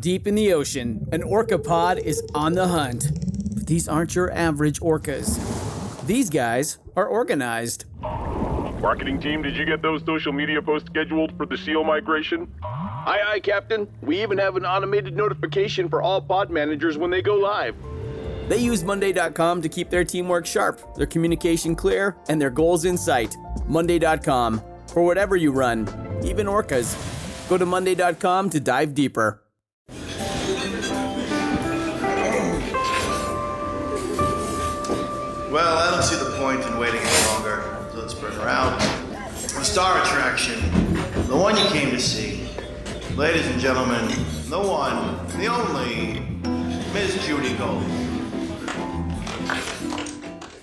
Deep in the ocean, an orca pod is on the hunt. But these aren't your average orcas. These guys are organized. Marketing team, did you get those social media posts scheduled for the SEAL migration? Aye, Captain. We even have an automated notification for all pod managers when they go live. They use Monday.com to keep their teamwork sharp, their communication clear, and their goals in sight. Monday.com. For whatever you run, even orcas. Go to Monday.com to dive deeper. Well, I don't see the point in waiting any longer. So let's bring her out. The star attraction, the one you came to see. Ladies and gentlemen, the one, the only, Miss Judy Gold.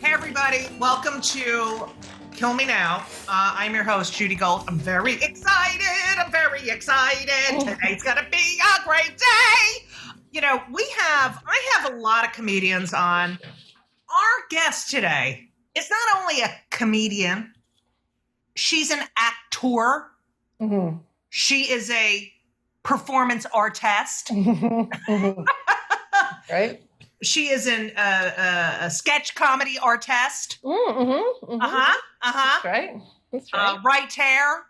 Hey everybody, welcome to Kill Me Now. I'm your host, Judy Gold. I'm very excited. Today's gonna be a great day. You know, I have a lot of comedians on. Our guest today is not only a comedian, she's an actor. Mm-hmm. She is a performance artist. Mm-hmm. Right? She is a sketch comedy artist. Mm-hmm. Mm-hmm. That's right. That's right. Writer.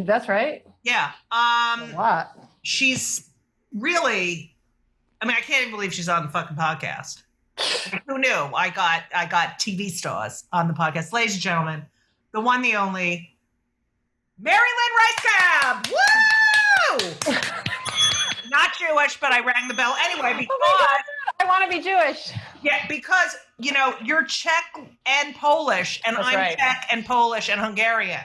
That's right. Yeah. A lot. She's really, I can't even believe she's on the fucking podcast. Who knew? I got TV stars on the podcast. Ladies and gentlemen, the one, the only, Mary Lynn Rajskub! Woo! Not Jewish, but I rang the bell anyway because I want to be Jewish. Yeah, because you're Czech and Polish, and That's I'm right. Czech and Polish and Hungarian.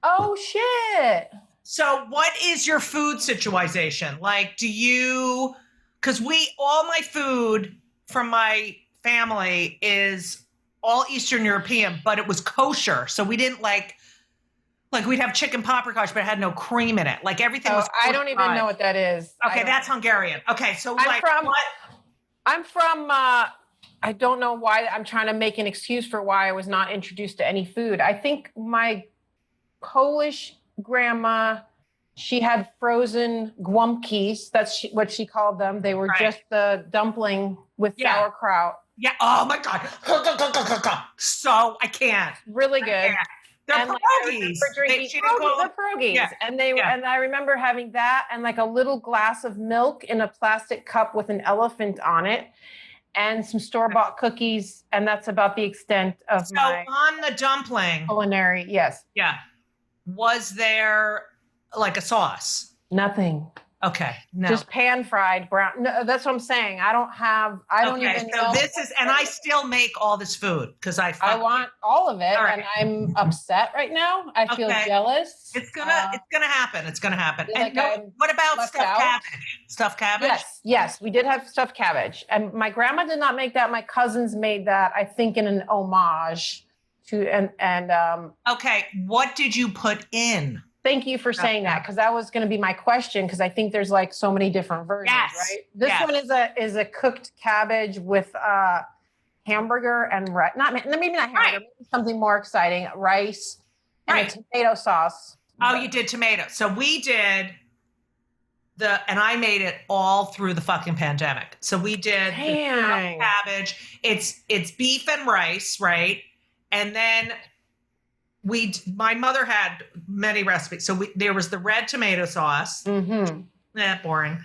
Oh shit! So, what is your food situation? Like, because all my food from my family is all Eastern European, but it was kosher. So we didn't like we'd have chicken paprikash, but it had no cream in it. Like everything was. I don't even know what that is. Okay, that's Hungarian. Okay, so I'm from, I don't know why I'm trying to make an excuse for why I was not introduced to any food. I think my Polish grandma, she had frozen gwumpkis. That's what she called them. They were just the dumpling with sauerkraut. Yeah. Oh my God. So I can't. Really good. They're and pierogies. They're pierogies. Yeah. And I remember having that and like a little glass of milk in a plastic cup with an elephant on it and some store-bought cookies. And that's about the extent of my on the dumpling culinary. Yes. Yeah. Was there like a sauce? Nothing. Okay. No. Just pan fried brown. No, that's what I'm saying. I don't even know. This is, and I still make all this food because I want all of it, right. And I'm upset right now. I feel jealous. It's gonna happen. It's gonna happen. Like and what about stuffed cabbage? Stuffed cabbage? Yes, we did have stuffed cabbage, and my grandma did not make that. My cousins made that. I think in an homage to and. Okay, what did you put in? Thank you for saying that, because that was going to be my question, because I think there's like so many different versions, right? This one is a cooked cabbage with hamburger and maybe not hamburger, maybe something more exciting, rice and a tomato sauce. Oh, you did tomato. So we did and I made it all through the fucking pandemic. So we did the cabbage. It's beef and rice, right? And then my mother had many recipes. So there was the red tomato sauce. Mm-hmm. Boring.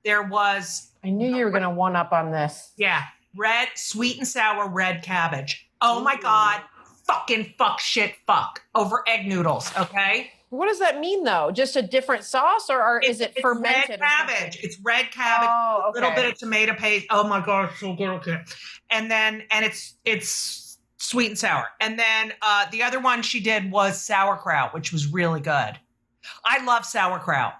There was. I knew you were going to one up on this. Yeah. Red, sweet and sour red cabbage. Oh my God. Fucking fuck over egg noodles. Okay. What does that mean though? Just a different sauce or is it fermented? Red cabbage. It's red cabbage. Oh, okay. A little bit of tomato paste. Oh my God. So good. Okay. And then, it's sweet and sour. And then the other one she did was sauerkraut, which was really good. I love sauerkraut.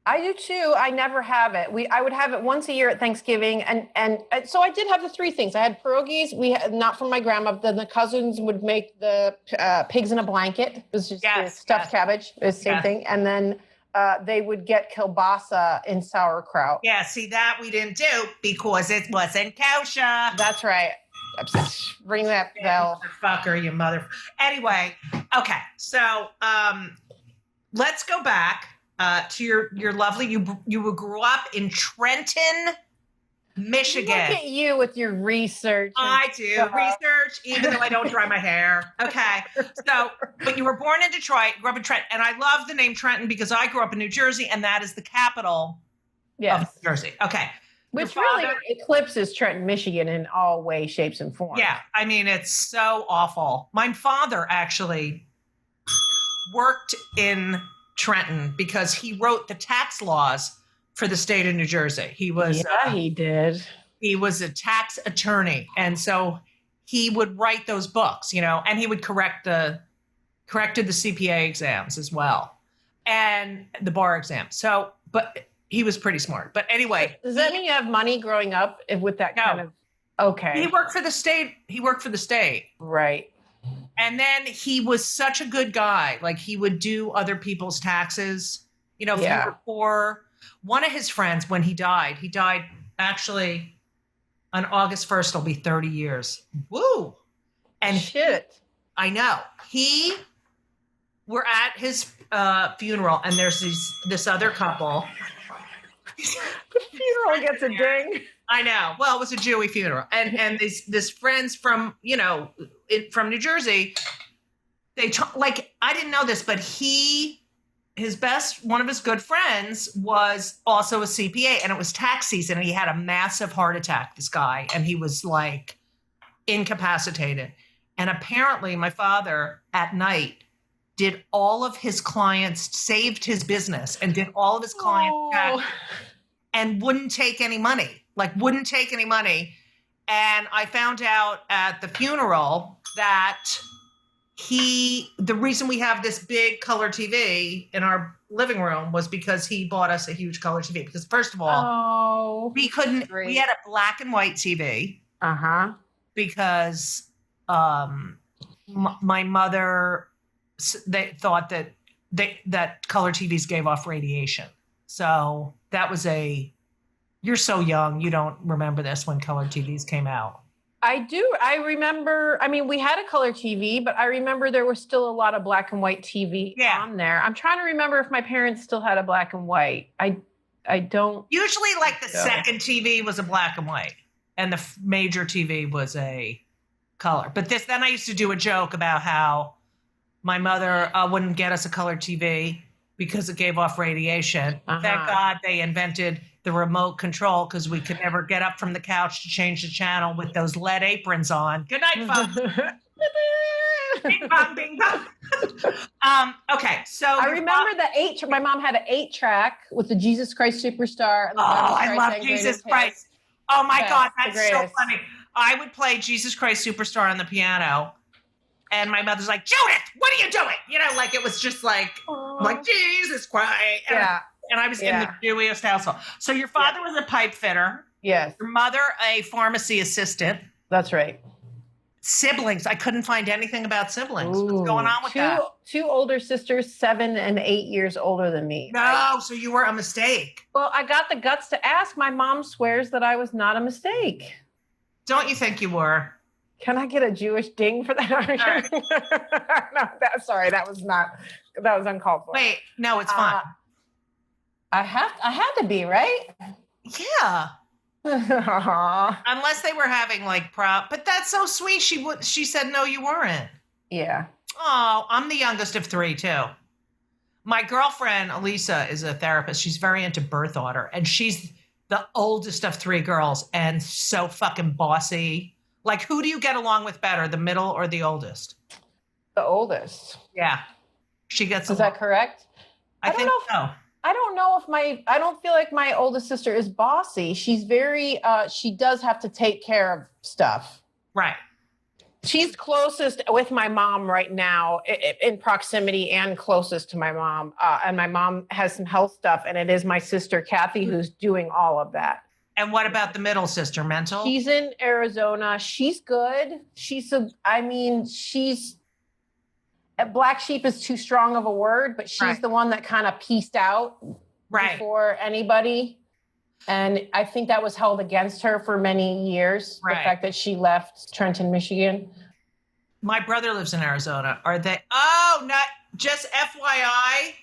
I do too. I never have it. I would have it once a year at Thanksgiving. And so I did have the three things. I had pierogies. We had, not from my grandma, then the cousins would make the pigs in a blanket. It was just stuffed cabbage. It was the same thing. And then they would get kielbasa in sauerkraut. Yeah, see, that we didn't do because it wasn't kosher. That's right. Ring that bell. Fucker, you mother. Anyway, okay. So let's go back to your lovely, you grew up in Trenton, Michigan. Look at you with your research. I do research, even though I don't dry my hair. Okay. So, but you were born in Detroit, grew up in Trenton. And I love the name Trenton because I grew up in New Jersey, and that is the capital of New Jersey. Okay. Which really eclipses Trenton, Michigan in all ways, shapes, and forms. Yeah. I mean, it's so awful. My father actually worked in Trenton because he wrote the tax laws for the state of New Jersey. He was he did. He was a tax attorney, and so he would write those books, and he would corrected the CPA exams as well, and the bar exam. So, but he was pretty smart. But anyway, does that mean you have money growing up with that kind of? Okay, he worked for the state. Right. And then he was such a good guy. Like, he would do other people's taxes. If you were poor. One of his friends, when he died actually on August 1st, it'll be 30 years. Woo! And shit. I know. We're at his funeral, and there's this other couple. The funeral gets a ding. I know. Well, it was a Jewy funeral. And this friends from, from New Jersey, I didn't know this, but one of his good friends was also a CPA, and it was tax season, and he had a massive heart attack, this guy, and he was like incapacitated. And apparently my father at night did all of his clients, saved his business and did all of his clients tax, and wouldn't take any money. And I found out at the funeral that the reason we have this big color TV in our living room was because he bought us a huge color TV. Because first of all, we had a black and white TV. Because my mother, they thought that color TVs gave off radiation. So that was you're so young, you don't remember this when color TVs came out. I do. I remember, we had a color TV, but I remember there was still a lot of black and white TV on there. I'm trying to remember if my parents still had a black and white. I don't. Usually the second TV was a black and white and the major TV was a color. But then I used to do a joke about how my mother wouldn't get us a color TV because it gave off radiation. Thank God they invented the remote control because we could never get up from the couch to change the channel with those lead aprons on. Good night, folks. Bing bong, bing bong. Okay, so I remember my mom had an 8-track with the Jesus Christ Superstar. And I love Jesus Christ. Oh my God, that's so funny. I would play Jesus Christ Superstar on the piano. And my mother's like, Judith, what are you doing? It was just like Jesus Christ. And I was in the Jewish household. So your father was a pipe fitter. Yes. Your mother, a pharmacy assistant. That's right. Siblings. I couldn't find anything about siblings. What's going on with that? Two older sisters, 7 and 8 years older than me. No, so you were a mistake. Well, I got the guts to ask. My mom swears that I was not a mistake. Don't you think you were? Can I get a Jewish ding for that? Right. No, that was uncalled for. Wait, no, it's fine. I had to be, right? Yeah. Unless they were having but that's so sweet. She said no, you weren't. Yeah. Oh, I'm the youngest of 3 too. My girlfriend Elisa is a therapist. She's very into birth order, and she's the oldest of 3 girls, and so fucking bossy. Who do you get along with better, the middle or the oldest? The oldest. Yeah. She gets Is that correct? I think so. I don't know if I don't feel like my oldest sister is bossy. She's very, she does have to take care of stuff. Right. She's closest with my mom right now in proximity and closest to my mom. And my mom has some health stuff, and it is my sister, Kathy, who's doing all of that. And what about the middle sister, mental? She's in Arizona. She's good. Black sheep is too strong of a word, but she's the one that kind of pieced out before anybody. And I think that was held against her for many years. The fact that she left Trenton, Michigan. My brother lives in Arizona. Are they? Oh, not just FYI.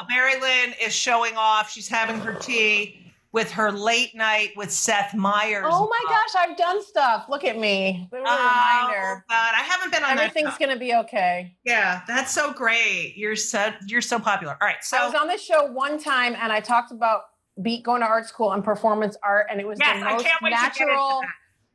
Mary Lynn is showing off. She's having her tea with her late night with Seth Meyers. Oh my gosh, I've done stuff. Look at me. Little reminder. God, I haven't been on Everything's going to be okay. Yeah, that's so great. You're so popular. All right, so I was on this show one time and I talked about going to art school and performance art, and it was the most natural,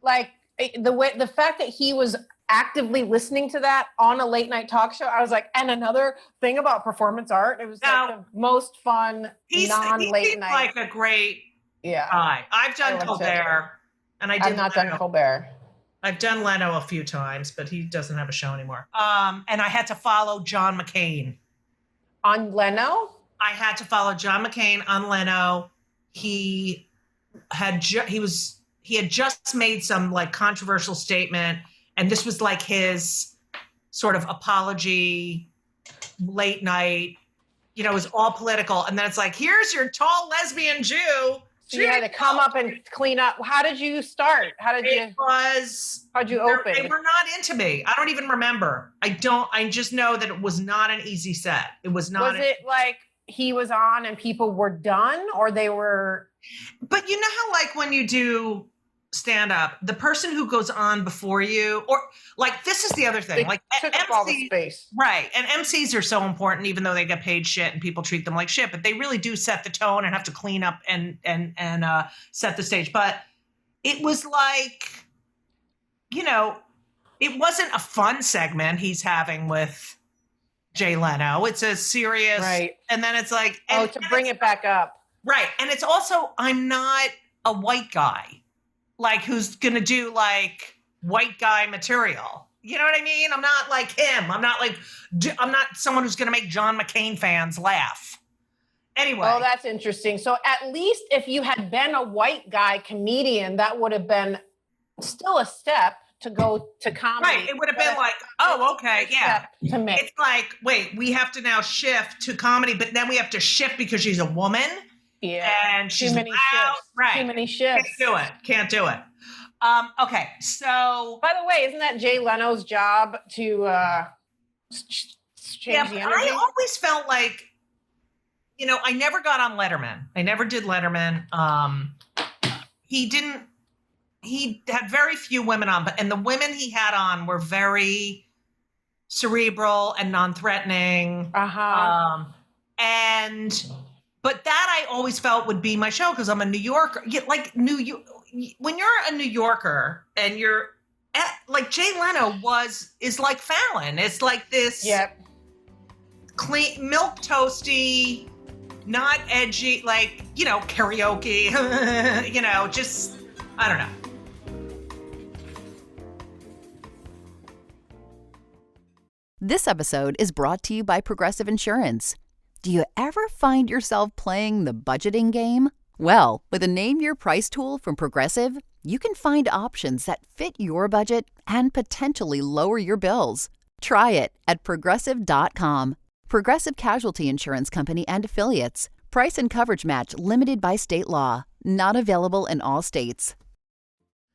like the fact that he was actively listening to that on a late night talk show. I was like, and another thing about performance art, it was like the most fun non-late night. Like a great guy. I've done Colbert, and I've not done Colbert. I've done Leno a few times, but he doesn't have a show anymore. And I had to follow John McCain on Leno. I had to follow John McCain on Leno. He had just made some like controversial statement, and this was like his sort of apology late night. You know, it was all political, and then it's like, here's your tall lesbian Jew. So you had to come up and clean up. How did you start? How'd you open? They were not into me. I don't even remember. I just know that it was not an easy set. It was not. Was it like he was on and people were done, or they were? But you know how like when you do stand up, the person who goes on before you, or like this is the other thing, like took up all the space, right? And MCs are so important, even though they get paid shit and people treat them like shit, but they really do set the tone and have to clean up and set the stage. But it was like, you know, it wasn't a fun segment he's having with Jay Leno. It's a serious, right? And then it's like, to bring it back up, right? And it's also, I'm not a white guy. Like who's going to do like white guy material. You know what I mean? I'm not like him. I'm not someone who's going to make John McCain fans laugh. Anyway. Oh, that's interesting. So at least if you had been a white guy comedian, that would have been still a step to go to comedy. Right. It would have been like, oh, okay. Yeah. To make. It's like, wait, we have to now shift to comedy, but then we have to shift because she's a woman. Yeah. And she's too many loud. shifts. Right. Too many shifts. Can't do it. Okay. So. By the way, isn't that Jay Leno's job to change the energy? I always felt like, you know, I never got on Letterman. I never did Letterman. He had very few women on, and the women he had on were very cerebral and non-threatening. But that I always felt would be my show because I'm a New Yorker. Like when you're a New Yorker and you're like Jay Leno is like Fallon. It's like this clean, milk toasty, not edgy, like, you know, karaoke, you know, just, I don't know. This episode is brought to you by Progressive Insurance. Do you ever find yourself playing the budgeting game? Well, with a Name Your Price tool from Progressive, you can find options that fit your budget and potentially lower your bills. Try it at Progressive.com. Progressive Casualty Insurance Company and Affiliates. Price and coverage match limited by state law. Not available in all states.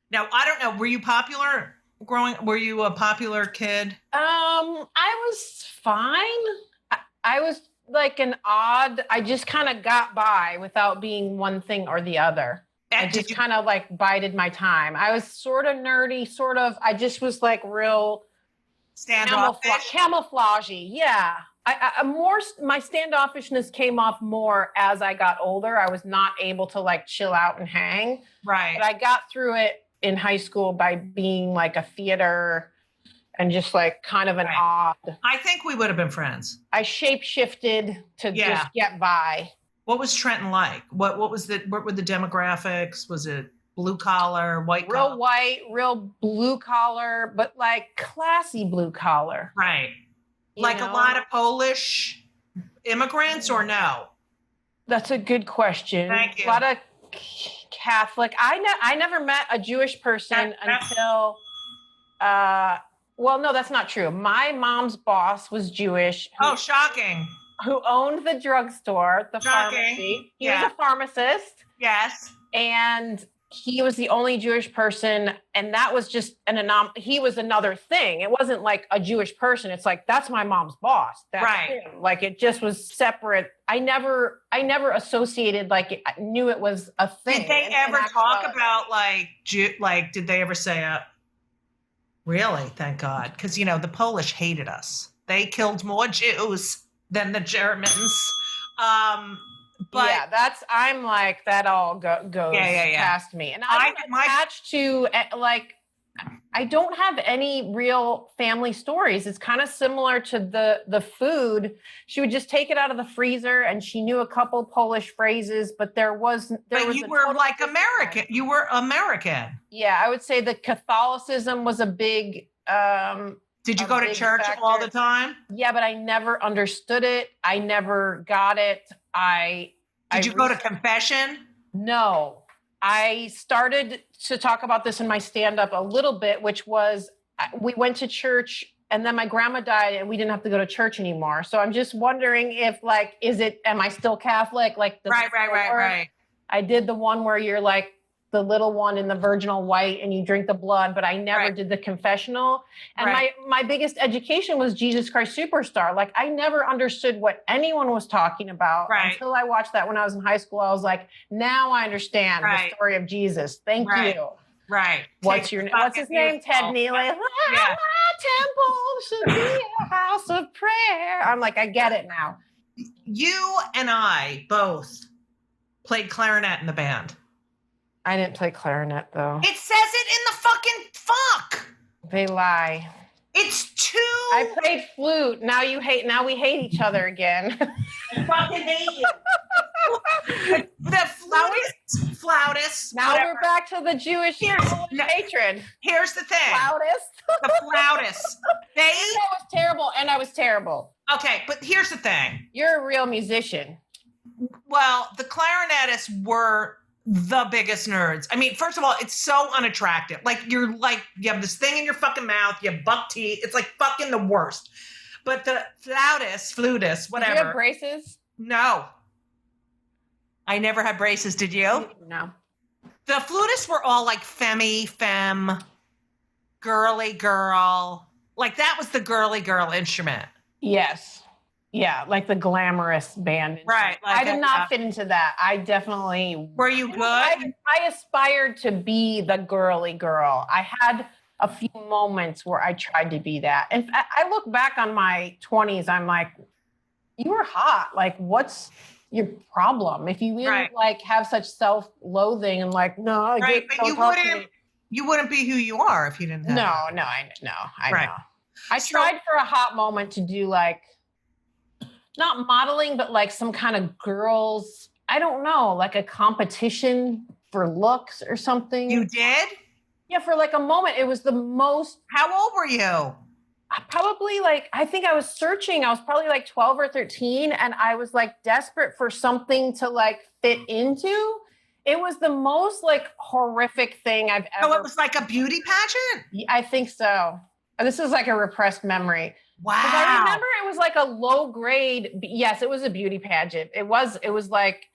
Now, I don't know, were you popular were you a popular kid? I was fine. I was like I just kind of got by without being one thing or the other. I just kind of like bided my time. I was sort of nerdy, I just was like real camouflagey. Yeah. My standoffishness came off more as I got older. I was not able to like chill out and hang. Right. But I got through it in high school by being like a theater and just like kind of an odd. I think we would have been friends. I shape-shifted to just get by. What was Trenton like? What were the demographics? Was it blue collar, white collar? Real white, real blue collar, but like classy blue collar. Right. Like a lot of Polish immigrants or no? That's a good question. Thank you. A lot of Catholic. I never met a Jewish person until well, no, that's not true. My mom's boss was Jewish. Shocking. Who owned the drugstore, the pharmacy. He was a pharmacist. Yes. And he was the only Jewish person, and that was just an he was another thing. It wasn't like a Jewish person. It's like, that's my mom's boss. That's him. Like, it just was separate. I never associated, like, I knew it was a thing. Did they ever talk about like did they ever say really? Thank God. Because, the Polish hated us. They killed more Jews than the Germans. But yeah, I'm like, that all goes past me. And I'm attached to, like, I don't have any real family stories. It's kind of similar to the food. She would just take it out of the freezer, and she knew a couple Polish phrases, but But you were like American. You were American. Yeah, I would say the Catholicism was a big. Did you go to church all the time? Yeah, but I never understood it. I never got it. Did you go to confession? No. I started to talk about this in my stand-up a little bit, which was we went to church, and then my grandma died, and we didn't have to go to church anymore. So I'm just wondering if, like, am I still Catholic? Like, right. I did the one where you're like the little one in the virginal white and you drink the blood, but I never did the confessional. And my biggest education was Jesus Christ Superstar. Like, I never understood what anyone was talking about until I watched that when I was in high school. I was like, now I understand the story of Jesus. Thank you. Right. What's his name? Ted Neely. My temple should be a house of prayer. I'm like, I get it now. You and I both played clarinet in the band. I didn't play clarinet, though. It says it in the fucking fuck. They lie. It's two. I played flute. Now we hate each other again. I fucking hate you. The flautist. Now we're back to the Jewish hatred. Here's the thing. The flautist. I was terrible, and I was terrible. Okay, but here's the thing. You're a real musician. Well, the clarinetists were the biggest nerds. I mean, first of all, it's so unattractive. Like, you have this thing in your fucking mouth, you have buck teeth. It's like fucking the worst. But the flutist, whatever. Did you have braces? No. I never had braces. Did you? No. The flutists were all like femme, girly girl. Like, that was the girly girl instrument. Yes. Yeah, like the glamorous band. Right. Like I did not fit into that. I definitely... Were you good? I aspired to be the girly girl. I had a few moments where I tried to be that. And I look back on my 20s, I'm like, you were hot. Like, what's your problem? If you really like have such self-loathing and like, no, but you wouldn't be who you are if you didn't have I know. I tried for a hot moment to do like, not modeling, but like some kind of girls, I don't know, like a competition for looks or something. You did? Yeah, for like a moment. It was the most. How old were you? Probably like, I think I was searching. I was probably like 12 or 13, and I was like desperate for something to like fit into. It was the most like horrific thing I've ever. Oh, it was like a beauty pageant? I think so. This is like a repressed memory. Wow. I remember it was like a low grade. Yes, it was a beauty pageant. It was like,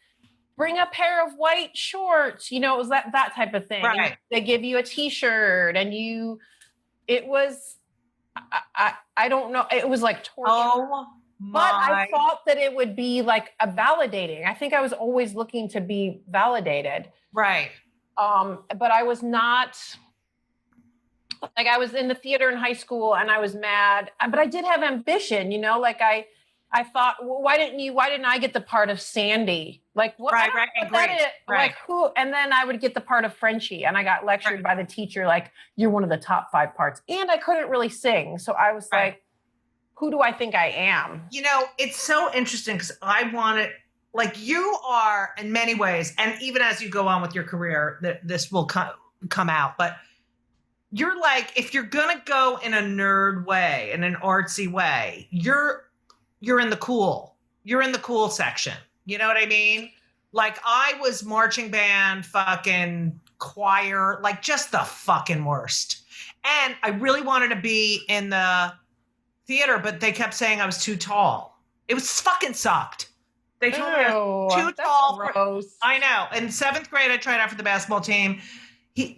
bring a pair of white shorts. It was that type of thing. Right. They give you a t-shirt and it was, I don't know. It was like torture. Oh my. But I thought that it would be like a validating. I think I was always looking to be validated. Right. But I was not. Like, I was in the theater in high school and I was mad, but I did have ambition, like I thought, well, why didn't I get the part of Sandy? Like, what? Right. Like, who? And then I would get the part of Frenchie, and I got lectured by the teacher, like, you're one of the top 5 parts. And I couldn't really sing. So I was like, who do I think I am? It's so interesting because I wanted, like, you are in many ways, and even as you go on with your career, this will come out, but you're like, if you're going to go in a nerd way, in an artsy way, you're in the cool. You're in the cool section. You know what I mean? Like, I was marching band, fucking choir, like just the fucking worst. And I really wanted to be in the theater, but they kept saying I was too tall. It was fucking sucked. They told me I was too that's tall. gross. I know. In 7th grade, I tried out for the basketball team.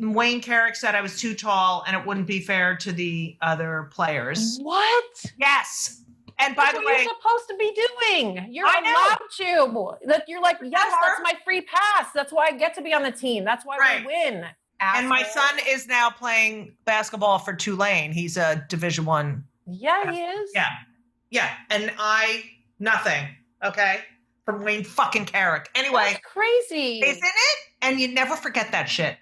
Wayne Carrick said I was too tall and it wouldn't be fair to the other players. What? Yes. And by That's the what way, you're supposed to be doing. You're I know. allowed to. That you're like, yes, that's my free pass. That's why I get to be on the team. That's why Right. we win. and my Asshole. son is now playing basketball for Tulane. He's a Division One. Yeah, he is. Yeah. And nothing. Okay. From Wayne fucking Carrick. Anyway. That's crazy. Isn't it? And you never forget that shit.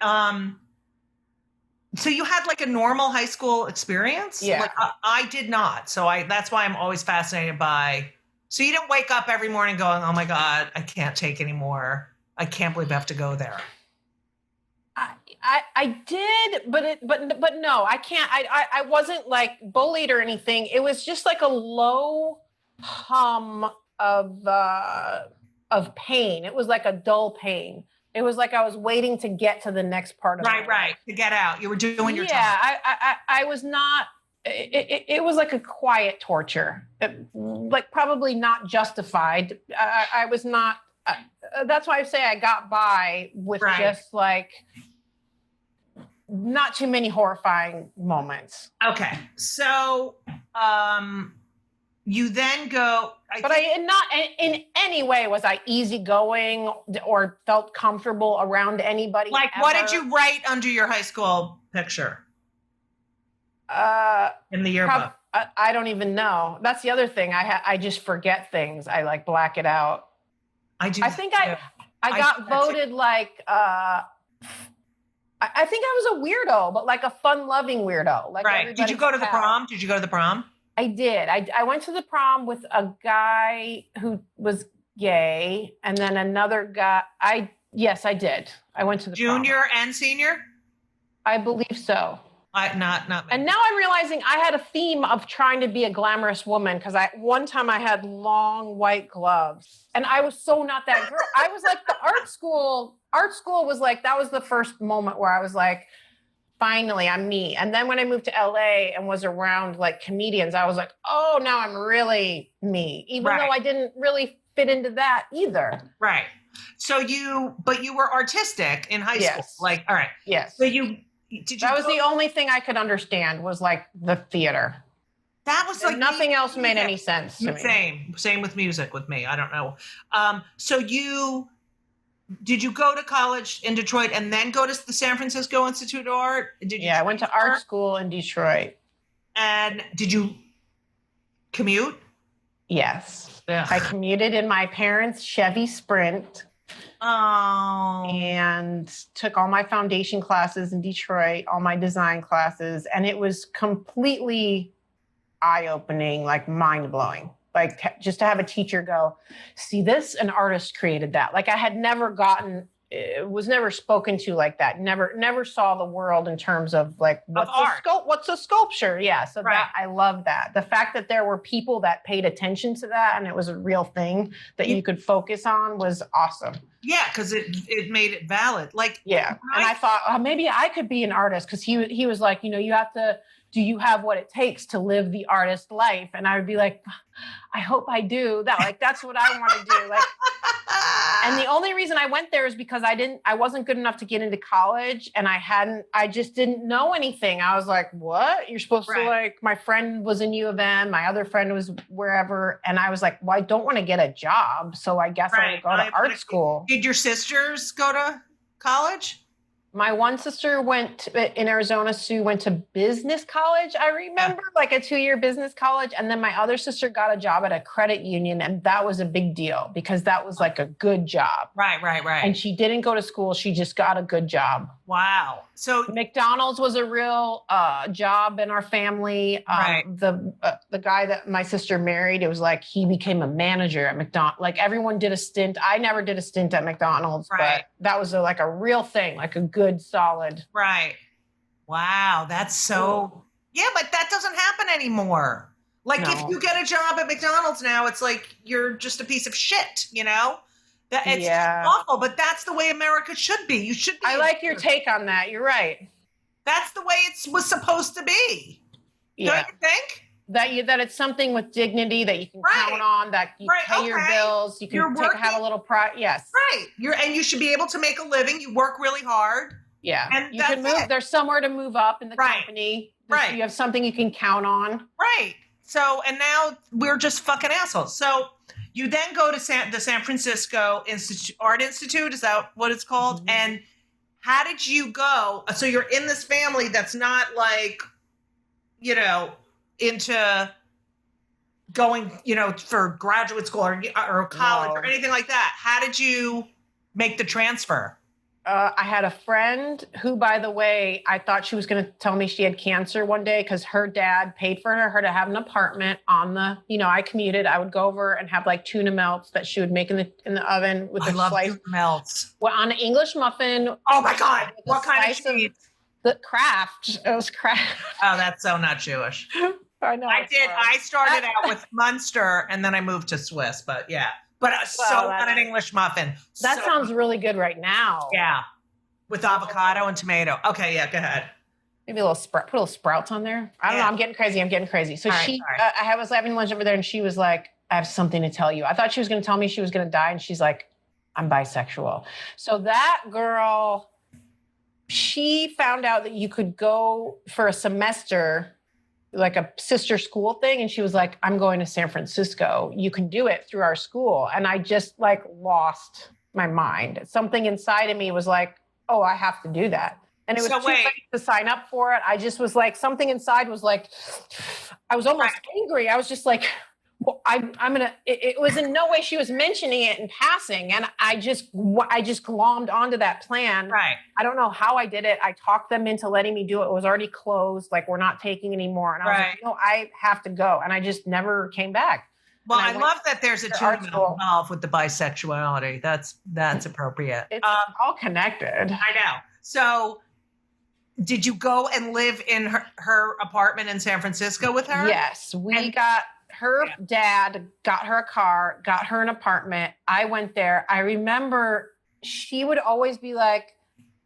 So you had like a normal high school experience? Yeah. Like I did not. So that's why I'm always fascinated by. So you didn't wake up every morning going, "Oh my God, I can't take anymore. I can't believe I have to go there." I did, but no, I can't. I wasn't like bullied or anything. It was just like a low hum of pain. It was like a dull pain. It was like I was waiting to get to the next part of my life. Right, to get out. You were doing your time. Yeah, I was not. It was like a quiet torture, like probably not justified. I was not. That's why I say I got by with just like not too many horrifying moments. Okay, so you then go. I not in any way was I easygoing or felt comfortable around anybody. Like, ever. what did you write under your high school picture? In the yearbook. I don't even know. That's the other thing. I just forget things. I like black it out. I do. I think I got voted like. I think I was a weirdo, but like a fun-loving weirdo. Like right. Did you go to the prom? Did you go to the prom? I did. I went to the prom with a guy who was gay, and then another guy. Yes, I did. I went to the junior prom. and senior. I believe so. Not. And now I'm realizing I had a theme of trying to be a glamorous woman because one time I had long white gloves, and I was so not that girl. I was like the art school. Art school was like that was the first moment where I was like, finally, I'm me. And then when I moved to LA and was around like comedians, I was like, oh, now I'm really me, even though I didn't really fit into that either. Right. So but you were artistic in high school. Like, all right. Yes. So that was the only thing I could understand was like the theater. That was like nothing else made any sense to me. Same with music with me. I don't know. So did you go to college in Detroit and then go to the San Francisco Institute of Art? I went to art school in Detroit. And did you commute? Yes. Ugh. I commuted in my parents' Chevy Sprint. Oh. And took all my foundation classes in Detroit, all my design classes. And it was completely eye-opening, like mind-blowing. Like just to have a teacher go, see this, an artist created that. Like I had never was never spoken to like that. Never saw the world in terms of like what's a sculpture. Yeah. So that I love that. The fact that there were people that paid attention to that and it was a real thing that you could focus on was awesome. Yeah, because it made it valid. Like and I thought maybe I could be an artist because he was like, you have to. Do you have what it takes to live the artist life? And I would be like, I hope I do. That's what I want to do. Like, and the only reason I went there is because I wasn't good enough to get into college and I just didn't know anything. I was like, what? You're supposed to like, my friend was in U of M, my other friend was wherever. And I was like, well, I don't want to get a job. So I guess I would go to art school. Did your sisters go to college? My one sister in Arizona, Sue went to business college. I remember like a 2-year business college. And then my other sister got a job at a credit union. And that was a big deal because that was like a good job. Right. And she didn't go to school. She just got a good job. Wow. So McDonald's was a real job in our family. The guy that my sister married, it was like he became a manager at McDonald's. Like everyone did a stint. I never did a stint at McDonald's, but that was like a real thing, like a good, solid. Right. Wow. That's so, yeah, but that doesn't happen anymore. Like if you get a job at McDonald's now, it's like, you're just a piece of shit, It's awful, but that's the way America should be. You should be. I like your take on that. You're right. That's the way it was supposed to be. Yeah. Don't you think? that it's something with dignity that you can count on, that you pay your bills, you can have a little pride. Yes. Right. And you should be able to make a living. You work really hard. Yeah. And you can move. There's somewhere to move up in the company. Right. You have something you can count on. Right. So, and now we're just fucking assholes. So you then go to the San Francisco Art Institute. Is that what it's called? Mm-hmm. And how did you go? So you're in this family that's not like, into going, for graduate school or college or anything like that. How did you make the transfer? I had a friend who, by the way, I thought she was going to tell me she had cancer one day because her dad paid for her to have an apartment on the, I commuted. I would go over and have like tuna melts that she would make in the oven with the slice. Tuna melts. Well, on an English muffin. Oh my God. What kind of cheese? The Kraft. It was Kraft. Oh, that's so not Jewish. I know. I started out with Munster and then I moved to Swiss, but yeah. But not an English muffin. That sounds really good right now. Yeah. With avocado and tomato. Okay, yeah, go ahead. Maybe put a little sprouts on there. I don't know. I'm getting crazy. So I was having lunch over there and she was like, I have something to tell you. I thought she was going to tell me she was going to die. And she's like, I'm bisexual. So that girl, she found out that you could go for a semester, like a sister school thing. And she was like, I'm going to San Francisco. You can do it through our school. And I just like lost my mind. Something inside of me was like, oh, I have to do that. And it was too late to sign up for it. I just was like, something inside was like, I was almost angry. I was just like, well, I'm going to, it was in no way she was mentioning it in passing. And I just glommed onto that plan. Right. I don't know how I did it. I talked them into letting me do it. It was already closed. Like, we're not taking anymore. And I was like, no, I have to go. And I just never came back. Well, I love that there's a tune involved with the bisexuality. That's appropriate. It's all connected. I know. So did you go and live in her apartment in San Francisco with her? Yes. Her dad got her a car, got her an apartment. I went there. I remember she would always be like,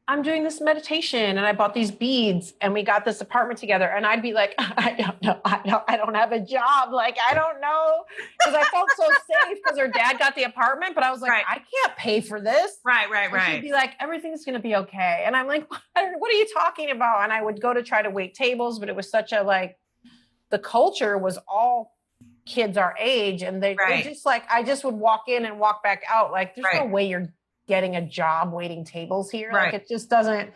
I'm doing this meditation and I bought these beads and we got this apartment together. And I'd be like, I don't know. I don't have a job. Like, I don't know. Because I felt so safe because her dad got the apartment, but I was like, I can't pay for this. Right. She'd be like, everything's going to be okay. And I'm like, what are you talking about? And I would go to try to wait tables, but it was such a the culture was all kids our age. And they just I just would walk in and walk back out. Like, there's no way you're getting a job waiting tables here. Like, it just doesn't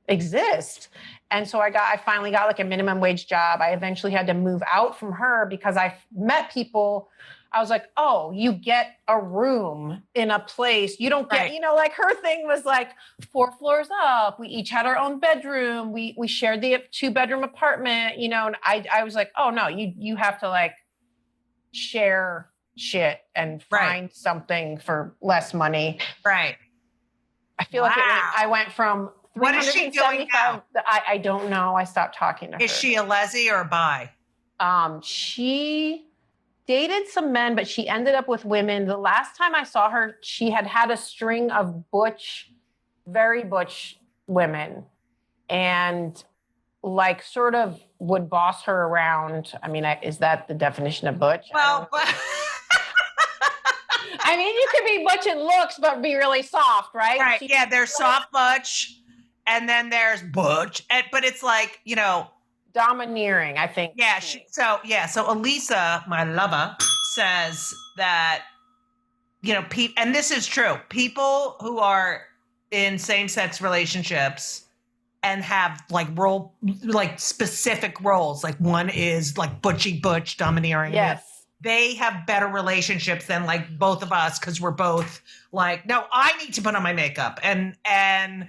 exist. And so I finally got like a minimum wage job. I eventually had to move out from her because I met people. I was like, oh, you get a room in a place. You don't get, like her thing was like 4 floors up. We each had our own bedroom. We shared the 2-bedroom apartment, and I was like, oh no, you have to like share shit and find something for less money. Right. I feel like I went from what is she doing now? I don't know. I stopped talking to her. Is she a leslie or a bi? She dated some men, but she ended up with women. The last time I saw her, she had a string of very butch women, and like sort of would boss her around. I mean, is that the definition of butch? Well, I mean, you could be butch in looks, but be really soft, right? Right. Yeah, there's soft butch, and then there's butch, but it's like, domineering, I think. Yeah. So Elisa, my lover, says that, and this is true, people who are in same-sex relationships and have specific roles, like one is like butch, domineering. Yes. They have better relationships than like both of us, because we're both like, no, I need to put on my makeup and that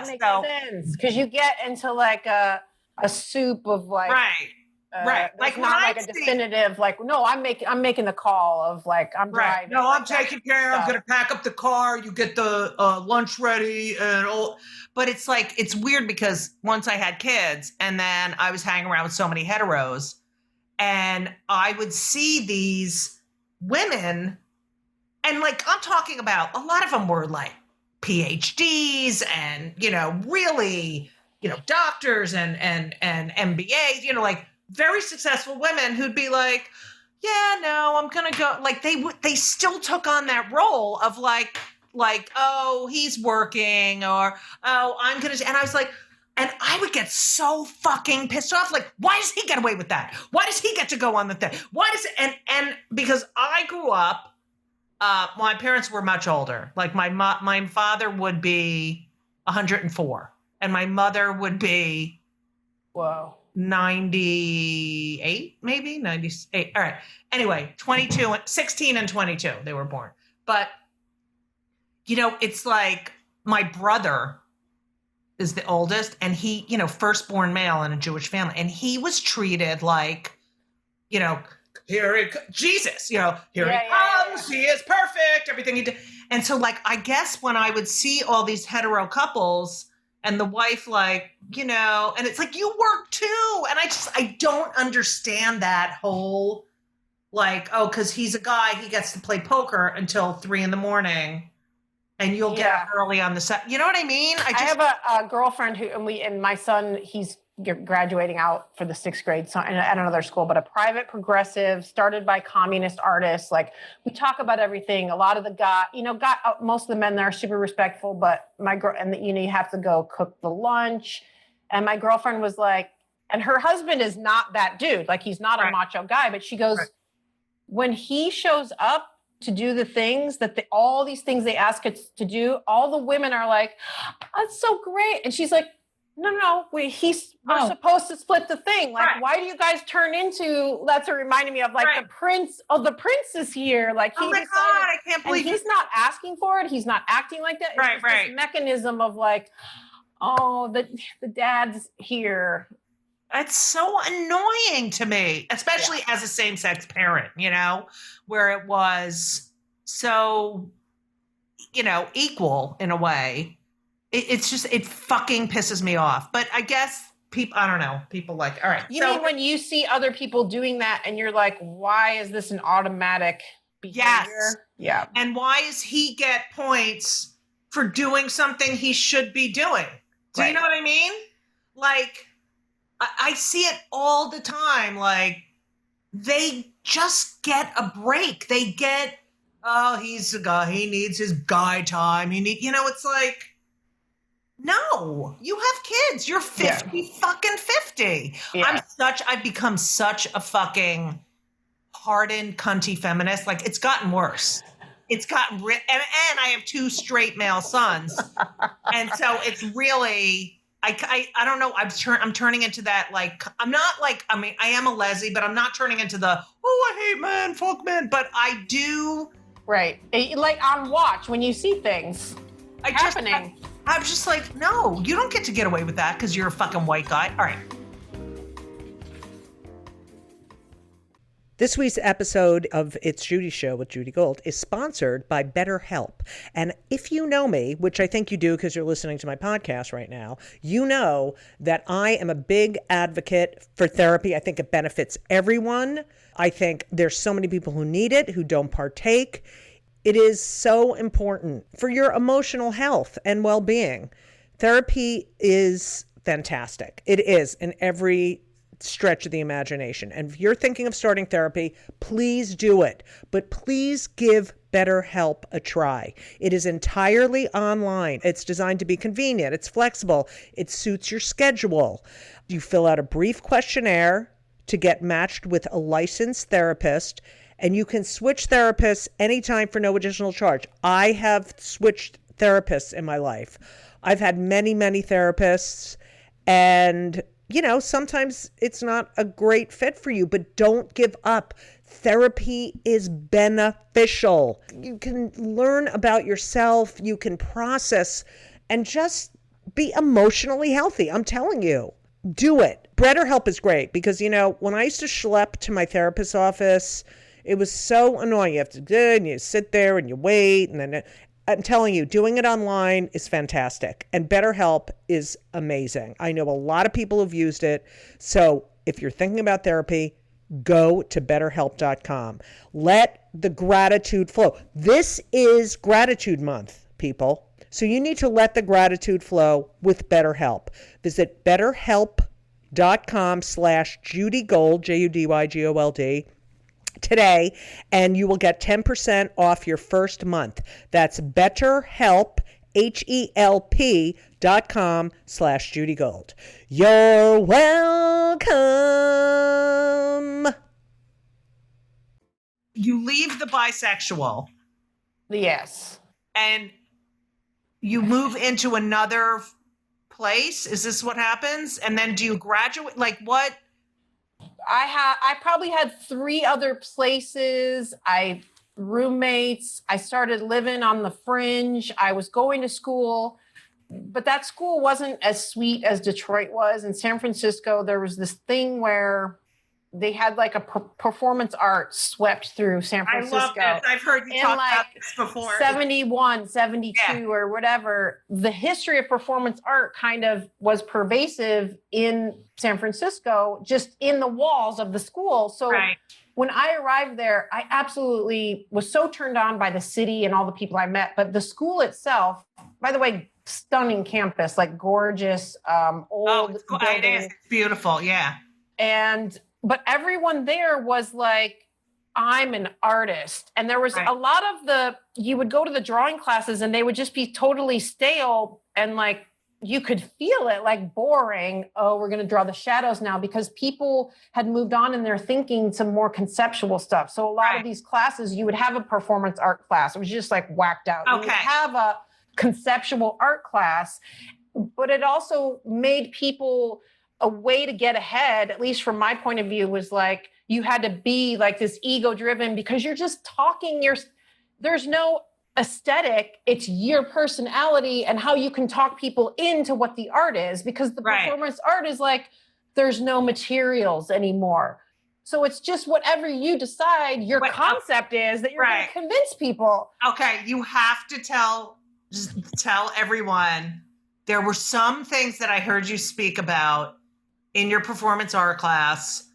makes sense, because you get into like a soup of like right, like not like a definitive no, I'm making the call of like I'm driving. No, I'm taking care. I'm gonna pack up the car. You get the lunch ready and all. But it's like, it's weird because once I had kids and then I was hanging around with so many heteros. And I would see these women, and like, I'm talking about, a lot of them were like PhDs and, really, doctors and MBAs, like very successful women who'd be like, yeah, no, I'm going to go. Like they still took on that role of like, oh, he's working, or, oh, I'm going to, and I was like, and I would get so fucking pissed off. Like, why does he get away with that? Why does he get to go on the thing? Why does it? And because I grew up, my parents were much older. Like my father would be 104 and my mother would be, 98, maybe 98. All right. Anyway, 16 and 22, they were born. But, it's like my brother is the oldest and he, firstborn male in a Jewish family. And he was treated like, Jesus, here he comes. He is perfect. Everything he did. And so like, I guess when I would see all these hetero couples and the wife, like, and it's like, you work too. And I don't understand that whole, like, oh, because he's a guy, he gets to play poker until 3 a.m. and you'll get up early on the set. You know what I mean? I have a girlfriend who, and my son, he's graduating out for the 6th grade at another school, but a private progressive started by communist artists. Like, we talk about everything. A lot of the most of the men there are super respectful, but you have to go cook the lunch. And my girlfriend was like, and her husband is not that dude. Like, he's not a macho guy, but she goes, when he shows up to do the things all these things they ask us to do, all the women are like, that's so great. And she's like, no, we're supposed to split the thing. Like, why do you guys turn into, that's what reminded me of, like, the prince is here. Like, he decided, I can't believe he's not asking for it. He's not acting like that. It's this mechanism of like, oh, the dad's here. It's so annoying to me, especially as a same-sex parent, where it was so, equal in a way. It's just, it fucking pisses me off. But I guess I don't know, people like, all right. You mean when you see other people doing that and you're like, why is this an automatic behavior? Yes. Yeah. And why does he get points for doing something he should be doing? Do you know what I mean? Like, I see it all the time. Like, they just get a break. They get, oh, he's a guy. He needs his guy time. It's like, no, you have kids. You're 50 fucking 50. Yeah. I've become such a fucking hardened, cunty feminist. Like, it's gotten worse. It's gotten, and I have 2 straight male sons. And so it's really, I don't know. I'm turning into that, like, I'm not like, I mean, I am a lesbian, but I'm not turning into the, oh, I hate men, fuck men. But I do. Right. Like on watch when you see things happening. I'm just like, no, you don't get away with that because you're a fucking white guy. All right. This week's episode of It's Judy Show with Judy Gold is sponsored by BetterHelp. And if you know me, which I think you do because you're listening to my podcast right now, you know that I am a big advocate for therapy. I think it benefits everyone. I think there's so many people who need it, who don't partake. It is so important for your emotional health and well-being. Therapy is fantastic. It is in every stretch of the imagination. And if you're thinking of starting therapy, please do it. But please give BetterHelp a try. It is entirely online. It's designed to be convenient. It's flexible. It suits your schedule. You fill out a brief questionnaire to get matched with a licensed therapist, and you can switch therapists anytime for no additional charge. I have switched therapists in my life. I've had many, many therapists, and sometimes it's not a great fit for you, but don't give up. Therapy is beneficial. You can learn about yourself. You can process and just be emotionally healthy. I'm telling you, do it. BetterHelp is great because, when I used to schlep to my therapist's office, it was so annoying. You have to do it and you sit there and you wait. And then I'm telling you, doing it online is fantastic. And BetterHelp is amazing. I know a lot of people who've used it. So if you're thinking about therapy, go to BetterHelp.com. Let the gratitude flow. This is Gratitude Month, people. So you need to let the gratitude flow with BetterHelp. Visit BetterHelp.com betterhelp.com/Judy Gold, JUDYGOLD, today, and you will get 10% off your first month. That's BetterHelp, HELP.com/Judy Gold. You're welcome. You leave the bisexual. Yes. And you move into another place. Is this what happens? And then do you graduate? Like what? I probably had 3 other places. Roommates. I started living on the fringe. I was going to school, but that school wasn't as sweet as Detroit was. In San Francisco, there was this thing where they had like a performance art swept through San Francisco. I love this. I've heard you talk about this before. 71, 72 or whatever. The history of performance art kind of was pervasive in San Francisco, just in the walls of the school. So when I arrived there, I absolutely was so turned on by the city and all the people I met. But the school itself, by the way, stunning campus, like gorgeous, old building. It is. It's beautiful, yeah. But everyone there was like, I'm an artist. And there was a lot of you would go to the drawing classes and they would just be totally stale and like, you could feel it like boring. Oh, we're going to draw the shadows now, because people had moved on in their thinking to more conceptual stuff. So a lot of these classes, you would have a performance art class. It was just like whacked out. You would have a conceptual art class, but it also made people a way to get ahead, at least from my point of view, was like, you had to be like this ego driven because you're just talking. There's no aesthetic. It's your personality and how you can talk people into what the art is, because the performance art is like, there's no materials anymore. So it's just whatever you decide your concept is that you're going to convince people. Okay. You have to tell everyone, there were some things that I heard you speak about in your performance art class.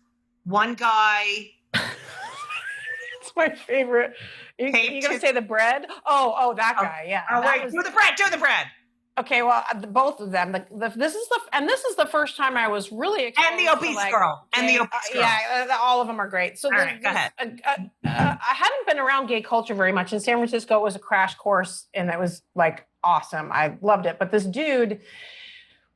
One guy. It's my favorite. You going to say the bread? Oh, that guy. Yeah. Oh, wait. Do the bread. Okay. Well, both of them. This is the first time I was really exposed and the obese girl. Yeah. All of them are great. So go ahead. I hadn't been around gay culture very much in San Francisco. It was a crash course and it was like awesome. I loved it. But this dude,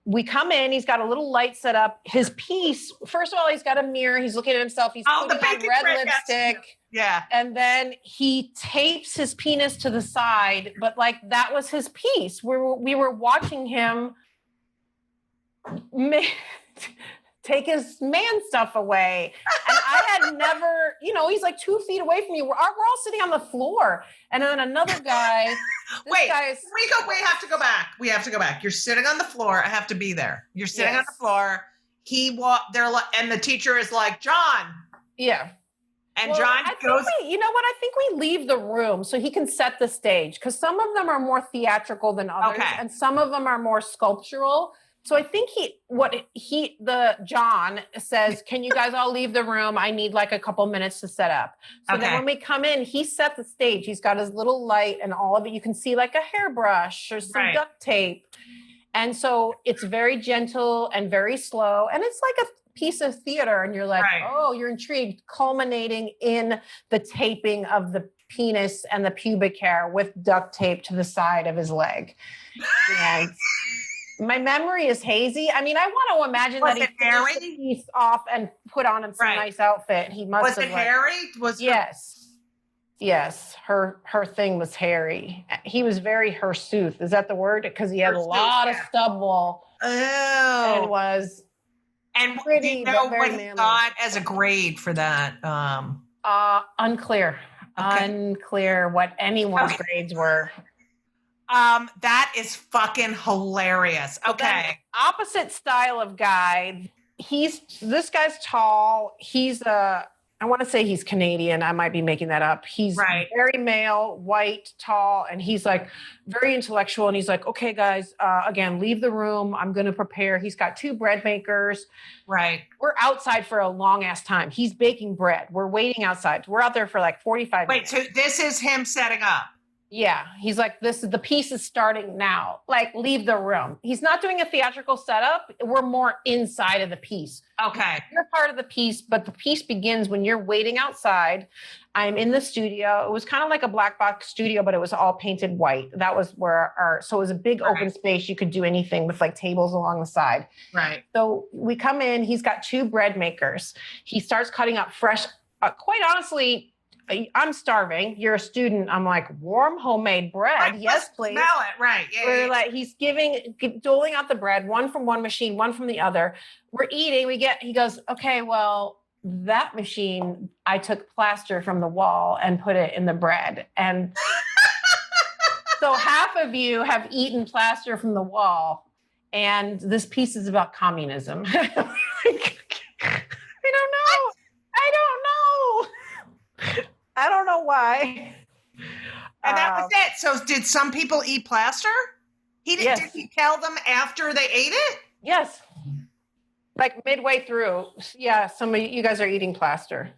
we come in, he's got a little light set up. His piece, first of all, he's got a mirror. He's looking at himself. He's putting on red lipstick. Yeah. And then he tapes his penis to the side, but like that was his piece. We were watching him take his man stuff away. And I had never, he's like 2 feet away from me. We're all sitting on the floor. And then another guy. We have to go back. You're sitting on the floor. I have to be there. You're sitting on the floor. And the teacher is like, John. Yeah. And John goes. I think we leave the room so he can set the stage, because some of them are more theatrical than others, and some of them are more sculptural. So I think John says, can you guys all leave the room? I need like a couple minutes to set up. So then when we come in, he set the stage. He's got his little light and all of it. You can see like a hairbrush or some duct tape. And so it's very gentle and very slow. And it's like a piece of theater. And you're like, oh, you're intrigued, culminating in the taping of the penis and the pubic hair with duct tape to the side of his leg. And my memory is hazy. I mean, I want to imagine that he took the piece off and put on him some nice outfit. He must have. Was it hairy? Yes. Her thing was hairy. He was very hirsute. Is that the word? Because he had a lot of stubble. Oh. And was pretty. Do you know what he got as a grade for that? Unclear. Okay. Unclear what anyone's grades were. That is fucking hilarious. Okay. Opposite style of guy. This guy's tall. I want to say he's Canadian. I might be making that up. He's very male, white, tall, and he's like very intellectual. And he's like, okay, guys, again, leave the room. I'm going to prepare. He's got 2 bread makers. Right. We're outside for a long ass time. He's baking bread. We're waiting outside. We're out there for like 45 minutes. Wait, so this is him setting up? Yeah, he's like, the piece is starting now. Like, leave the room. He's not doing a theatrical setup. We're more inside of the piece. Okay. You're part of the piece, but the piece begins when you're waiting outside. I'm in the studio. It was kind of like a black box studio, but it was all painted white. That was where so it was a big open space. You could do anything with like tables along the side. Right. So we come in, he's got 2 bread makers. He starts cutting up fresh, quite honestly, I'm starving. You're a student. I'm like, warm homemade bread. Right, yes, please. Smell it. Right. Yeah. We're like, he's doling out the bread, one from one machine, one from the other. We're eating. He goes, okay, well, that machine, I took plaster from the wall and put it in the bread. And so half of you have eaten plaster from the wall. And this piece is about communism. I don't know. I don't know why. And that was it. So did some people eat plaster? Did he tell them after they ate it? Yes. Like midway through. Yeah, some of you guys are eating plaster.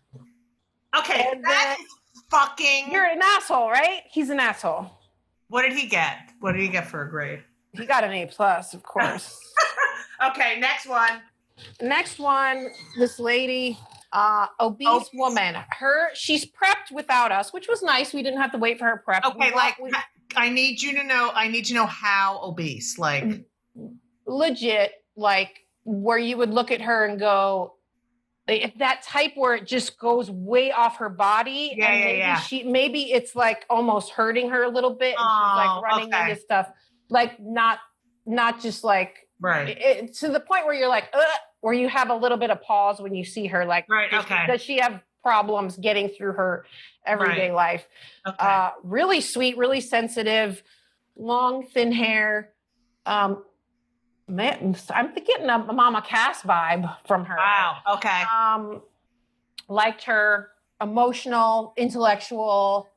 Okay, and that is fucking... You're an asshole, right? He's an asshole. What did he get? What did he get for a grade? He got an A+, of course. Okay, next one. Next one, this lady... obese woman. She's prepped without us, which was nice. We didn't have to wait for her prep. Okay, I need you to know how obese, like legit, like where you would look at her and go, if that type where it just goes way off her body. Maybe it's like almost hurting her a little bit. And she's like running into stuff, like not just like to the point where you're like, ugh, where you have a little bit of pause when you see her, like, does she have problems getting through her everyday life? Okay. Really sweet, really sensitive, long, thin hair. I'm getting a Mama Cass vibe from her. Wow. Okay. Liked her, emotional, intellectual.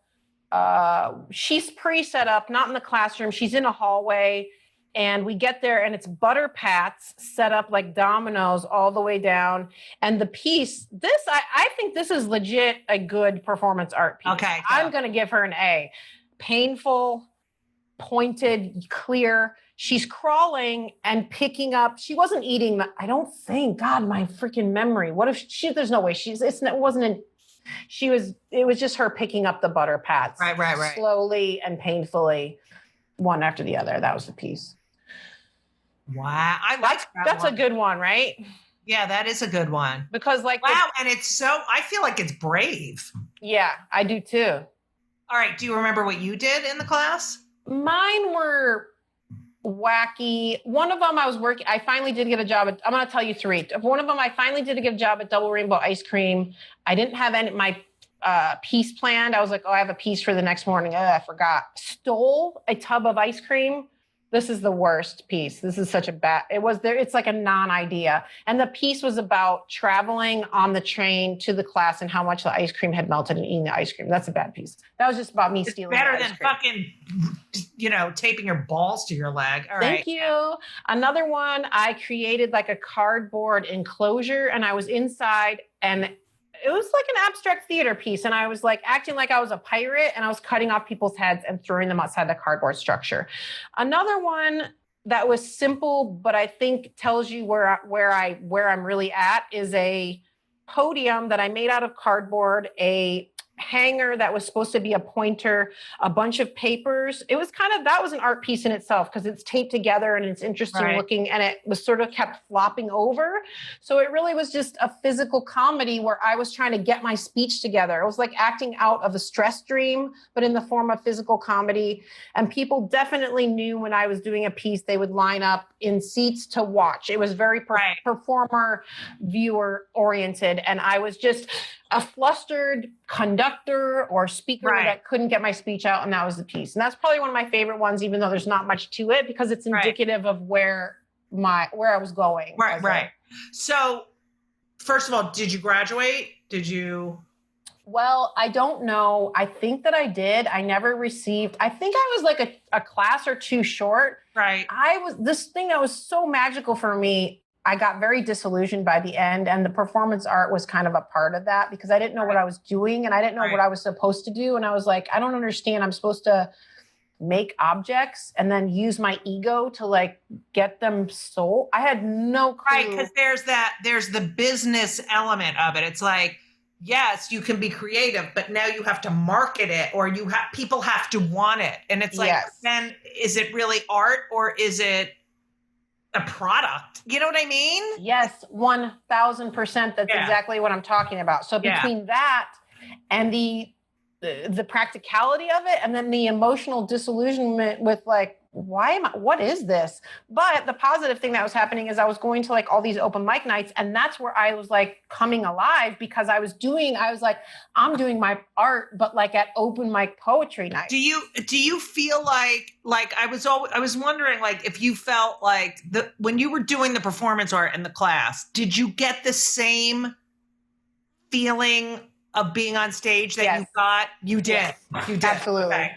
She's pre-set up, not in the classroom. She's in a hallway. And we get there and it's butter pats set up like dominoes all the way down. And the piece, I think this is legit a good performance art piece. Okay. I'm going to give her an A. Painful, pointed, clear. She's crawling and picking up. She wasn't eating. I don't think, God, my freaking memory. What if there's no way it was just her picking up the butter pats. Right. Slowly and painfully, one after the other. That was the piece. Wow. That's a good one, right? Yeah, that is a good one. Because and it's I feel like it's brave. Yeah, I do too. All right. Do you remember what you did in the class? Mine were wacky. One of them I finally did get a job I'm going to tell you 3. One of them, I finally did get a job at Double Rainbow Ice Cream. I didn't have my piece planned. I was like, I have a piece for the next morning. I forgot. Stole a tub of ice cream. This is the worst piece. This is such a bad, it's like a non-idea. And the piece was about traveling on the train to the class and how much the ice cream had melted and eating the ice cream. That's a bad piece. That was just about me stealing better the ice than cream. fucking, taping your balls to your leg. All right. Thank you. Another one, I created like a cardboard enclosure and I was inside and it was like an abstract theater piece. And I was like acting like I was a pirate and I was cutting off people's heads and throwing them outside the cardboard structure. Another one that was simple, but I think tells you where I'm really at is a podium that I made out of cardboard, a hanger that was supposed to be a pointer, a bunch of papers. It was that was an art piece in itself because it's taped together and it's interesting looking and it was sort of kept flopping over. So it really was just a physical comedy where I was trying to get my speech together. It was like acting out of a stress dream, but in the form of physical comedy. And people definitely knew when I was doing a piece, they would line up in seats to watch. It was very performer, viewer oriented. And I was just a flustered conductor or speaker that couldn't get my speech out. And that was the piece. And that's probably one of my favorite ones, even though there's not much to it because it's indicative of where I was going. Right. So first of all, did you graduate? Well, I don't know. I think that I did. I never received, I think I was like a class or 2 short. Right. This thing that was so magical for me. I got very disillusioned by the end, and the performance art was kind of a part of that because I didn't know what I was doing and I didn't know what I was supposed to do. And I was like, I don't understand. I'm supposed to make objects and then use my ego to like get them sold. I had no clue. Right, because there's the business element of it. It's like, yes, you can be creative, but now you have to market it, or people have to want it. And it's like, then is it really art or is it a product? You know what I mean? Yes, 1000%. That's exactly what I'm talking about. So between that and the practicality of it, and then the emotional disillusionment with like, what is this? But the positive thing that was happening is I was going to like all these open mic nights, and that's where I was like coming alive because I was like, I'm doing my art, but like at open mic poetry night. Do you feel like I was wondering like if you felt like when you were doing the performance art in the class, did you get the same feeling of being on stage that you got? You did. Yes. You did. Absolutely. Okay.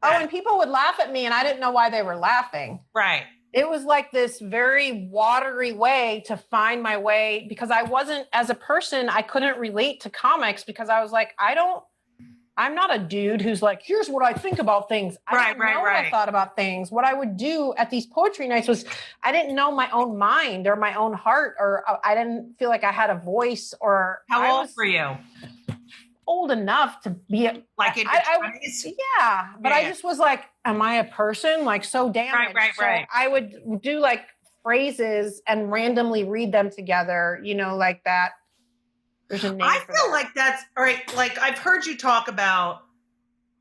Oh, and people would laugh at me and I didn't know why they were laughing. Right. It was like this very watery way to find my way because I wasn't, as a person, I couldn't relate to comics because I was like, I'm not a dude who's like, here's what I think about things. I don't know what I thought about things. What I would do at these poetry nights was I didn't know my own mind or my own heart, or I didn't feel like I had a voice. Or How old were you? Old enough to be like in your 20s? But I just was like, am I a person? Like so damaged. Right. I would do like phrases and randomly read them together, you know, like that. There's a name I for feel that. like that's all right. Like I've heard you talk about,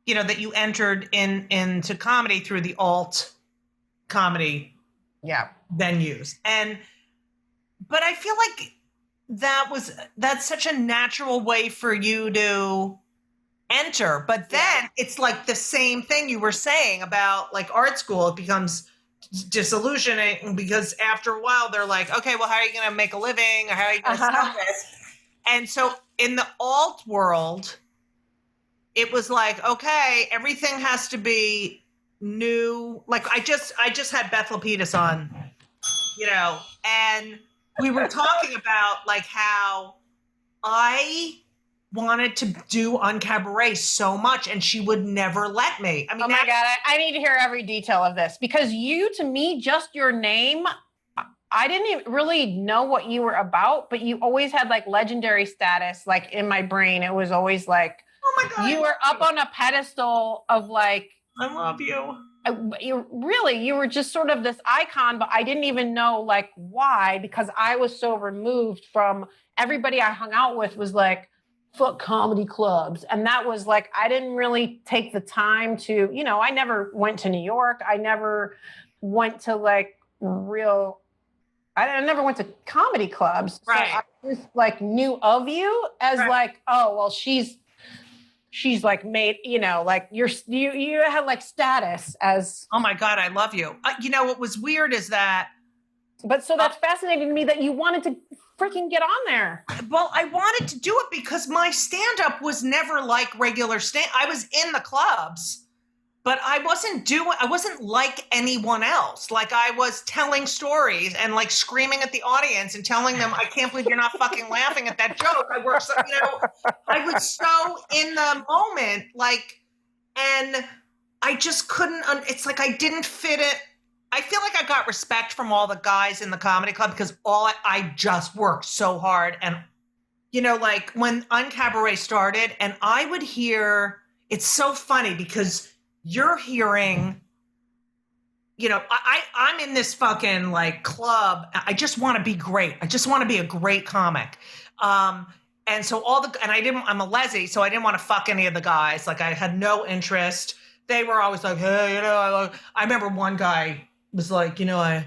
you know, that you entered into comedy through the alt comedy venues. But I feel like that's such a natural way for you to enter. But then it's like the same thing you were saying about like art school. It becomes disillusioning because after a while they're like, okay, well, how are you going to make a living? Or how are you going to sell this? And so in the alt world, it was like, okay, everything has to be new. Like I just had Beth Lapidus on, you know, and we were talking about like how I wanted to do on Cabaret so much and she would never let me. I mean, oh my God, I need to hear every detail of this because you, to me, just your name, I didn't even really know what you were about, but you always had like legendary status. Like in my brain, it was always like, oh my God, you were up on a pedestal of like, I love you. You were just sort of this icon, but I didn't even know like why, because I was so removed from everybody I hung out with was like, fuck comedy clubs. And that was like, I didn't really take the time to, you know, I never went to New York. I never went to like I never went to comedy clubs. Right. So I just like knew of you as like, oh, well, she's like made, you know, like you had like status as. Oh my God, I love you. You know, what was weird is that. But so that's fascinating to me that you wanted to freaking get on there. Well, I wanted to do it because my stand-up was never like regular I was in the clubs, but I wasn't like anyone else. Like I was telling stories and like screaming at the audience and telling them, I can't believe you're not fucking laughing at that joke. I was so in the moment, like, and I just couldn't, it's like I didn't fit it. I feel like I got respect from all the guys in the comedy club because I just worked so hard. And, you know, like when Uncabaret started and I would hear, it's so funny because you're hearing, you know, I'm in this fucking like club. I just want to be great. I just want to be a great comic. And so I'm a leslie, so I didn't want to fuck any of the guys. Like I had no interest. They were always like, hey, you know, I remember one guy was like, you know, I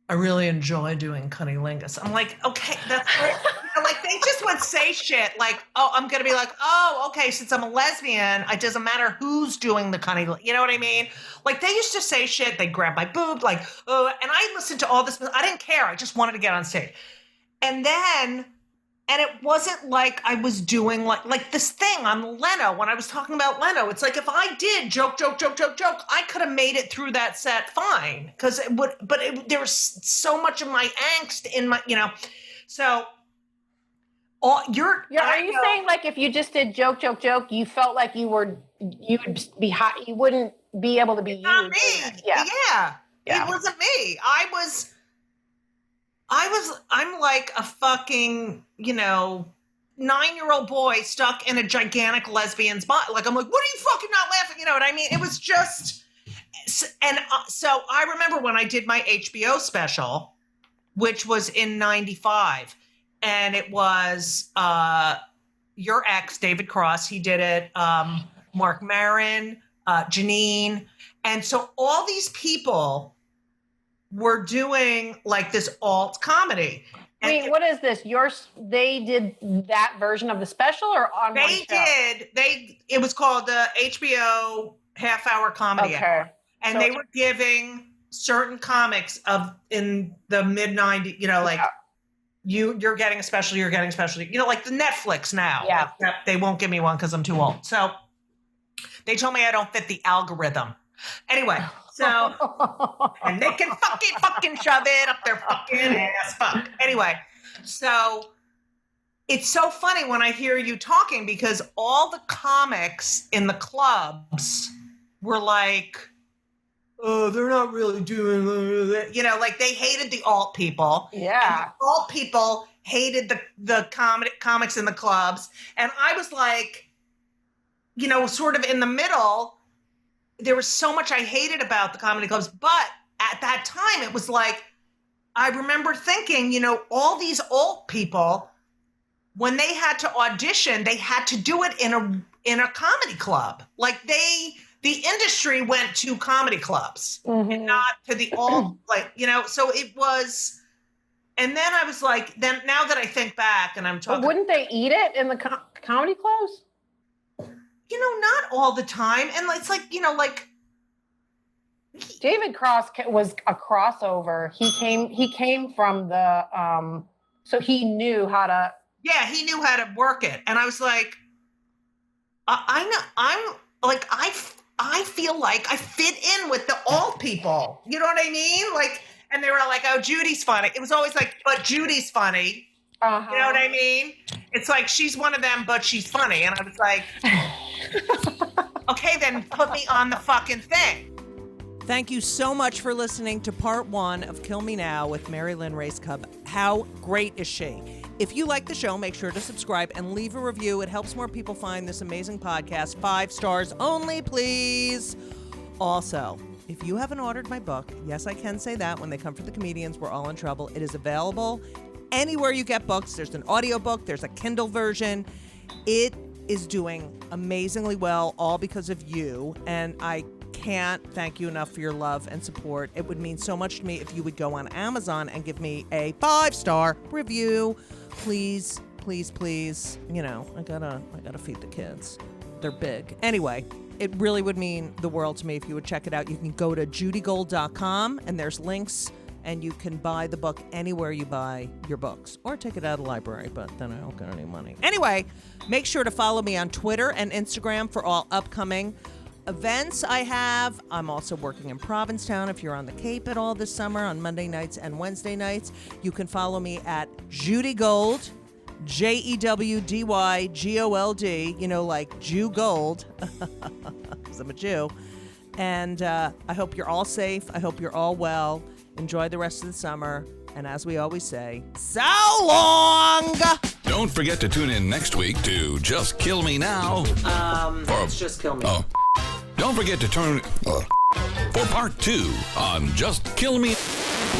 really enjoy doing cunnilingus. I'm like, okay, that's great. You know, like they just would say shit like, oh, I'm going to be like, oh, okay, since I'm a lesbian, it doesn't matter who's doing the cunnilingus. You know what I mean? Like they used to say shit. They'd grab my boob, like, oh, and I listened to all this. I didn't care. I just wanted to get on stage. And then And it wasn't like I was doing like this thing on Leno. When I was talking about Leno, it's like if I did joke, I could have made it through that set fine. Because it would, but there was so much of my angst in my, so are you saying like if you just did joke, you felt like you would be hot, you wouldn't be able to be not you? Me. Yeah. It wasn't me. I'm like a fucking, 9-year-old boy stuck in a gigantic lesbian's body. Like, I'm like, what are you fucking not laughing? You know what I mean? It was just, and so I remember when I did my HBO special, which was in 95, and it was your ex, David Cross. He did it, Mark Maron, Janine. And so all these people were doing like this alt comedy. Wait, what is this? They did that version of the special or on one show? It was called the HBO half-hour comedy hour. And they were giving certain comics in the mid-90s, you're getting a special, like the Netflix now. Yeah. Like, they won't give me one because I'm too old. So they told me I don't fit the algorithm. Anyway, so, and they can fucking shove it up their fucking ass. Fuck. Anyway, so it's so funny when I hear you talking because all the comics in the clubs were like, oh, they're not really doing, like they hated the alt people. Yeah. And the alt people hated the comics in the clubs. And I was like, sort of in the middle. There was so much I hated about the comedy clubs, but at that time it was like, I remember thinking, all these old people, when they had to audition, they had to do it in a comedy club. Like the industry went to comedy clubs and not to the old, so it was, and then I was like, now that I think back and I'm talking. But wouldn't they eat it in the comedy clubs? Not all the time. And it's like, David Cross was a crossover. He came from the, so he knew how to. Yeah, he knew how to work it. And I was like, I feel like I fit in with the old people. You know what I mean? Like, and they were like, oh, Judy's funny. It was always like, but Judy's funny. Uh-huh. You know what I mean? It's like, she's one of them, but she's funny. And I was like, okay, then put me on the fucking thing. Thank you so much for listening to part 1 of Kill Me Now with Mary Lynn Rajskub. How great is she? If you like the show, make sure to subscribe and leave a review. It helps more people find this amazing podcast. 5 stars only, please. Also, if you haven't ordered my book, yes, I can say that. When they come for the comedians, we're all in trouble. It is available anywhere you get books. There's an audiobook. There's a Kindle version. It is doing amazingly well, all because of you. And I can't thank you enough for your love and support. It would mean so much to me if you would go on Amazon and give me a 5-star review. Please, please, please. I gotta feed the kids. They're big. Anyway, it really would mean the world to me if you would check it out. You can go to judygold.com and there's links. And you can buy the book anywhere you buy your books. Or take it out of the library, but then I don't get any money. Anyway, make sure to follow me on Twitter and Instagram for all upcoming events I have. I'm also working in Provincetown if you're on the Cape at all this summer on Monday nights and Wednesday nights. You can follow me at Judy Gold, JEWDYGOLD, like Jew Gold, because I'm a Jew. And I hope you're all safe. I hope you're all well. Enjoy the rest of the summer. And as we always say, so long! Don't forget to tune in next week to Just Kill Me Now. It's Just Kill Me. Oh. Don't forget to turn for part 2 on Just Kill Me.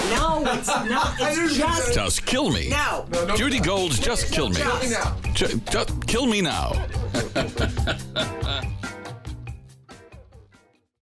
No, it's not. It's Just Kill Me. No. Judy Gold's Just Kill Me. Just Kill Me Now.